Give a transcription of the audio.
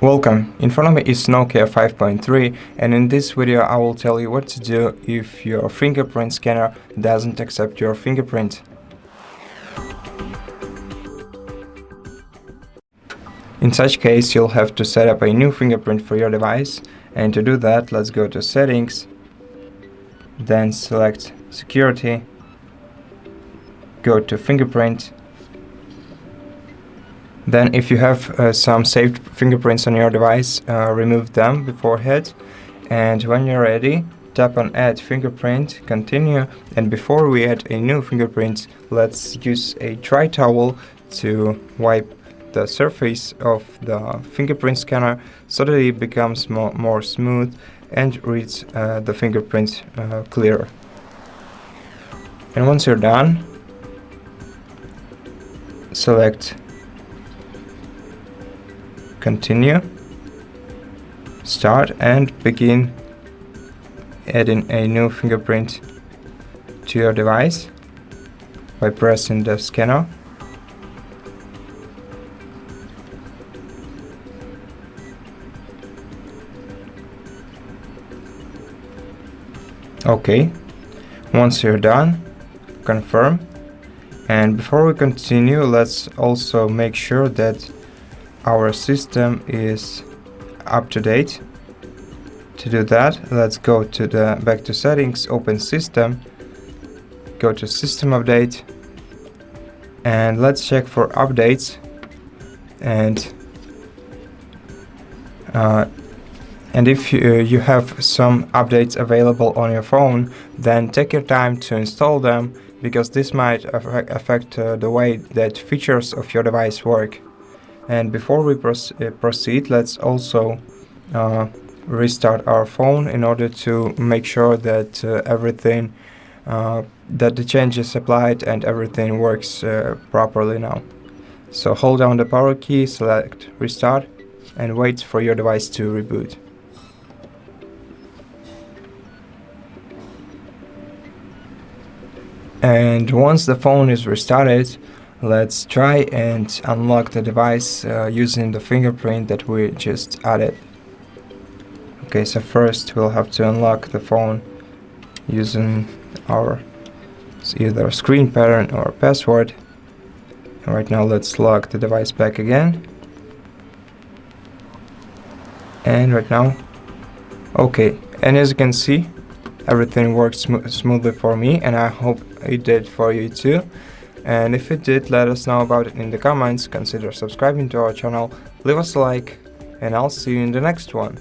Welcome, in front of me is NOKIA 5.3 and in this video I will tell you what to do if your fingerprint scanner doesn't accept your fingerprint. In such case you'll have to set up a new fingerprint for your device, and to do that let's go to Settings, then select Security, go to Fingerprint. Then if you have some saved fingerprints on your device, remove them beforehand, and when you're ready, tap on Add Fingerprint, continue, and before we add a new fingerprint, let's use a dry towel to wipe the surface of the fingerprint scanner so that it becomes more smooth and reads the fingerprint clearer. And once you're done, select Continue, Start, and begin adding a new fingerprint to your device by pressing the scanner. Okay, once you're done, confirm. And before we continue, let's also make sure that our system is up to date. To do that, let's go to back to Settings, open System, go to System Update, and let's check for updates. And if you have some updates available on your phone, then take your time to install them, because this might affect the way that features of your device work. And before we proceed, let's also restart our phone in order to make sure that everything, that the changes applied and everything works properly now. So hold down the power key, select Restart, and wait for your device to reboot. And once the phone is restarted, let's try and unlock the device using the fingerprint that we just added. Okay, so first we'll have to unlock the phone using our either screen pattern or password. And right now let's lock the device back again. And right now, okay, and as you can see, everything works smoothly for me, and I hope it did for you too. And if it did, let us know about it in the comments, consider subscribing to our channel, leave us a like, and I'll see you in the next one.